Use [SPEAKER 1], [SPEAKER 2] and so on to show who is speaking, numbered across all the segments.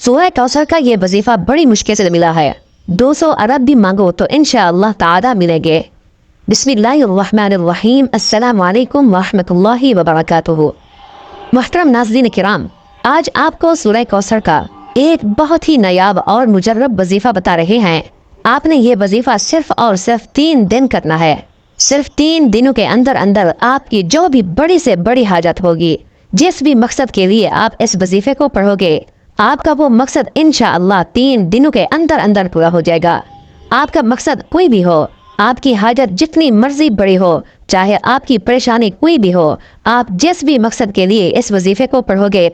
[SPEAKER 1] सूरह कौसर का ये वजीफा बड़ी मुश्किल से मिला है। 200 अरब भी मांगो तो इंशाअल्लाह ताला मिलेंगे। बिस्मिल्लाहिर्रहमानिर्रहीम। अस्सलामु अलैकुम वरहमतुल्लाहि वबरकातुहू। मुहतरम नाज़रीन किराम, आज आपको सूरह कौसर का एक बहुत ही नायाब और मुजर्रब वजीफा बता रहे हैं। आपने ये वजीफा सिर्फ और सिर्फ 3 दिन करना है। सिर्फ 3 दिनों के अंदर अंदर आपकी जो भी बड़ी से बड़ी हाजत होगी, जिस भी मकसद के लिए आप इस वजीफे को पढ़ोगे, आपका वो मकसद इंशाअल्लाह 3 दिनों के अंदर अंदर पूरा हो जाएगा। आपका मकसद कोई भी हो, आपकी हाजत जितनी मर्जी बड़ी हो, चाहे आपकी परेशानी कोई भी हो, आप जिस भी मकसद के लिए इस वजीफे को पढ़ोगे,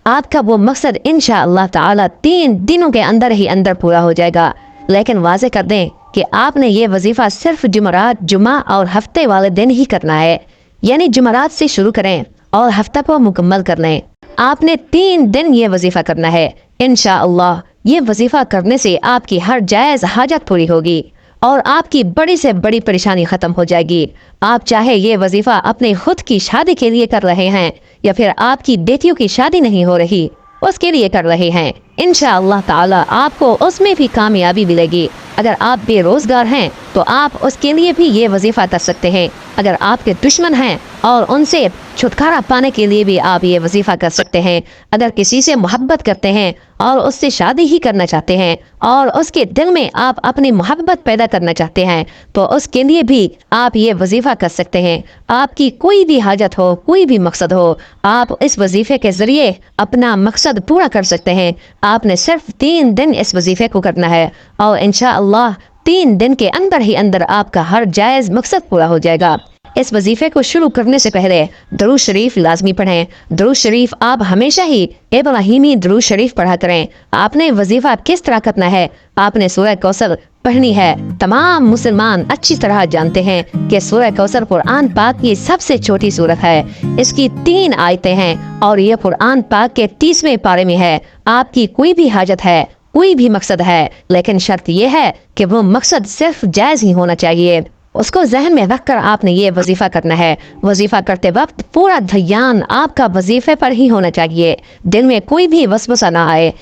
[SPEAKER 1] आपका वो मकसद इंशाअल्लाह ताला 3 दिनों के अंदर ही अंदर पूरा हो जाएगा। लेकिन वाज़े कर दें कि आपने ये वजीफा सिर्फ जुमरात, जुमा और हफ्ते वाले दिन ही करना है। यानी जुमरात से शुरू करें और हफ्ता को मुकम्मल कर लें। आपने 3 दिन ये वजीफा करना है। इंशाअल्लाह ये वजीफा करने से आपकी हर जायज़ हाजत पूरी होगी और आपकी बड़ी से बड़ी परेशानी ख़त्म हो जाएगी। आप चाहे ये वजीफा अपने खुद की शादी के लिए कर रहे हैं या फिर आपकी बेटियों की शादी नहीं हो रही उसके लिए कर रहे हैं, इंशाअल्लाह ताला आपको उसमें भी कामयाबी मिलेगी। अगर आप बेरोज़गार हैं तो आप उसके लिए भी ये वजीफ़ा कर सकते हैं। अगर आपके दुश्मन हैं और उनसे छुटकारा पाने के लिए भी आप ये वजीफ़ा कर सकते हैं। अगर किसी से मोहब्बत करते हैं और उससे शादी ही करना चाहते हैं और उसके दिल में आप अपनी मोहब्बत पैदा करना चाहते हैं तो उसके लिए भी आप ये वजीफ़ा कर सकते हैं। आपकी कोई भी हाजत हो, कोई भी मकसद हो, आप इस वजीफ़े के ज़रिए अपना मकसद पूरा कर सकते हैं। आपने सिर्फ 3 दिन इस वजीफ़े को करना है और इंशाअल्लाह 3 दिन के अंदर ही अंदर आपका हर जायज़ मकसद पूरा हो जाएगा। इस वजीफे को शुरू करने से पहले दरूद शरीफ लाजमी पढ़ें। दरूद शरीफ आप हमेशा ही इब्राहिमी दरूद शरीफ पढ़ा करें। आपने वजीफा किस तरह करना है, आपने सूरह कौसर पढ़नी है। तमाम मुसलमान अच्छी तरह जानते हैं कि सूरह कौसर कुरान पाक की सबसे छोटी सूरत है। इसकी 3 आयतें हैं और ये कुरान पाक के 30वें पारे में है। आपकी कोई भी हाजत है, कोई भी मकसद है, लेकिन शर्त यह है कि वो मकसद सिर्फ जायज़ ही होना चाहिए। उसको जहन में रखकर आपने ये वजीफा करना है। वजीफा करते वक्त पूरा ध्यान आपका वजीफे पर ही होना चाहिए, दिल में कोई भी वसवसा ना आए।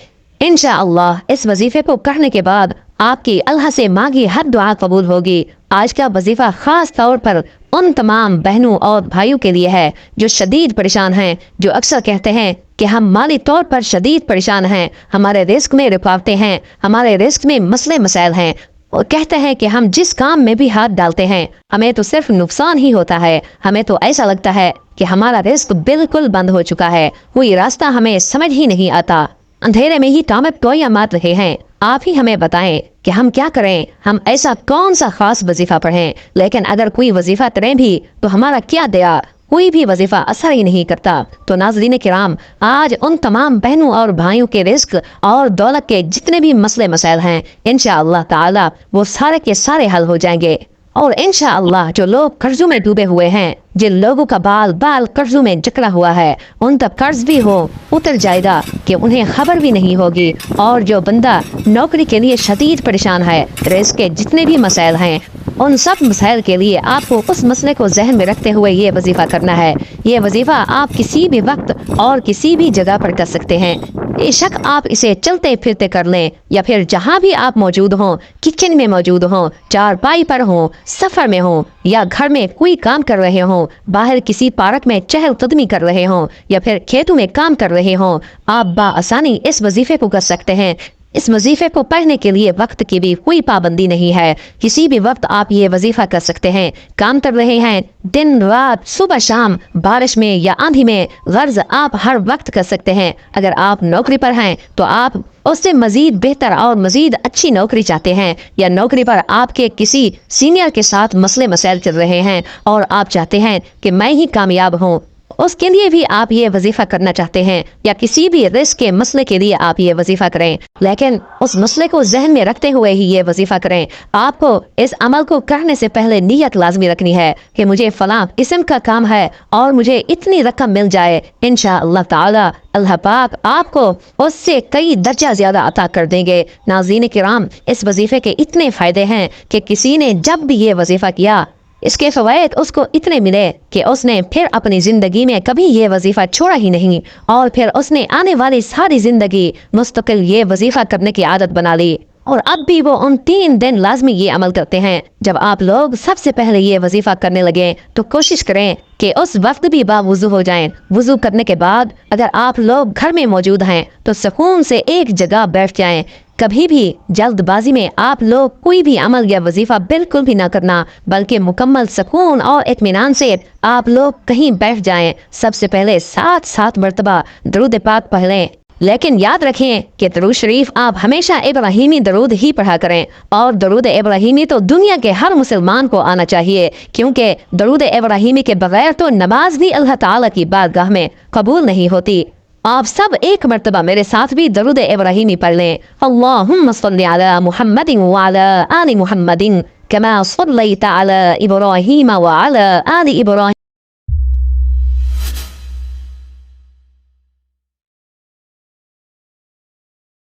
[SPEAKER 1] इंशाअल्लाह इस वजीफे को करने के बाद आपकी अल्लाह से मांगी हर दुआ कबूल होगी। आज का वजीफा खास तौर पर उन तमाम बहनों और भाइयों के लिए है जो शदीद परेशान हैं, जो अक्सर कहते हैं कि हम माली तौर पर शदीद परेशान हैं, हमारे रिस्क में रुकावटें हैं, हमारे रिस्क में मसले मसाइल हैं। और कहते हैं कि हम जिस काम में भी हाथ डालते हैं हमें तो सिर्फ नुकसान ही होता है। हमें तो ऐसा लगता है कि हमारा रिस्क बिल्कुल बंद हो चुका है, कोई रास्ता हमें समझ ही नहीं आता, अंधेरे में ही टामे टोया मार रहे हैं। आप ही हमें बताएं कि हम क्या करें, हम ऐसा कौन सा खास वजीफा पढ़ें। लेकिन अगर कोई वजीफा करें भी तो हमारा क्या दया, कोई भी वजीफा असर ही नहीं करता। तो नाज़रीन किराम, आज उन तमाम बहनों और भाइयों के रिस्क और दौलत के जितने भी मसले मसाइल हैं, इंशाअल्लाह ताला वो सारे के सारे हल हो जाएंगे। और इंशाअल्लाह जो लोग कर्जों में डूबे हुए हैं, जिन लोगों का बाल बाल कर्जों में जकड़ा हुआ है, उन तक कर्ज भी हो उतर जाएगा कि उन्हें खबर भी नहीं होगी। और जो बंदा नौकरी के लिए शदीद परेशान है, रिस्क के जितने भी मसाइल हैं, उन सब मसाइल के लिए आपको उस मसले को जहन में रखते हुए ये वजीफा करना है। ये वजीफा आप किसी भी वक्त और किसी भी जगह पर कर सकते हैं। बेशक आप इसे चलते फिरते कर लें या फिर जहाँ भी आप मौजूद हों, किचन में मौजूद हों, चारपाई पर हों, सफ़र में हों या घर में कोई काम कर रहे हों, बाहर किसी पार्क में चहलकदमी कर रहे हों या फिर खेतों में काम कर रहे हों, आप बाआसानी इस वजीफे को कर सकते हैं। इस वजीफे को पढ़ने के लिए वक्त की भी कोई पाबंदी नहीं है, किसी भी वक्त आप ये वजीफा कर सकते हैं। काम कर रहे हैं, दिन रात, सुबह शाम, बारिश में या आंधी में, गर्ज आप हर वक्त कर सकते हैं। अगर आप नौकरी पर हैं तो आप उससे मजीद बेहतर और मजीद अच्छी नौकरी चाहते हैं, या नौकरी पर आपके किसी सीनियर के साथ मसले मसाइल चल रहे हैं और आप चाहते हैं कि मैं ही कामयाब हूँ, उसके लिए भी आप ये वजीफा करना चाहते हैं, या किसी भी रिस्क के मसले के लिए आप ये वजीफा करें, लेकिन उस मसले को जहन में रखते हुए ही ये वजीफा करें। आपको इस अमल को करने से पहले नीयत लाजमी रखनी है कि मुझे फलां किस्म का काम है और मुझे इतनी रकम मिल जाए, इंशाअल्लाह ताला अल्लाह पाक आपको उससे कई दर्जा ज्यादा अता कर देंगे। नाज़रीन किराम, इस वजीफे के इतने फ़ायदे हैं कि किसी ने जब भी ये वजीफा किया اس کے فوائد اس کو اتنے ملے کہ اس نے پھر اپنی زندگی میں کبھی یہ وظیفہ چھوڑا ہی نہیں، اور پھر اس نے آنے والی ساری زندگی مستقل یہ وظیفہ کرنے کی عادت بنا لی، اور اب بھی وہ ان 3 دن لازمی یہ عمل کرتے ہیں۔ جب آپ لوگ سب سے پہلے یہ وظیفہ کرنے لگیں تو کوشش کریں کہ اس وقت بھی باوضو ہو جائیں۔ وضو کرنے کے بعد اگر آپ لوگ گھر میں موجود ہیں تو سکون سے ایک جگہ بیٹھ جائیں۔ کبھی بھی جلد بازی میں آپ لوگ کوئی بھی عمل یا وظیفہ بالکل بھی نہ کرنا، بلکہ مکمل سکون اور اطمینان سے آپ لوگ کہیں بیٹھ جائیں۔ سب سے پہلے 7 مرتبہ درود پاک پڑھ لیں، لیکن یاد رکھیں کہ درود شریف آپ ہمیشہ ابراہیمی درود ہی پڑھا کریں، اور درود ابراہیمی تو دنیا کے ہر مسلمان کو آنا چاہیے، کیونکہ درود ابراہیمی کے بغیر تو نماز بھی اللہ تعالیٰ کی بارگاہ میں قبول نہیں ہوتی۔ آپ سب 1 مرتبہ میرے ساتھ بھی درود ابراہیمی پڑھ لیں۔ اللہم صلی علی محمد وعلی آل محمد کما صلیت علی ابراہیم وعلی آل ابراہیم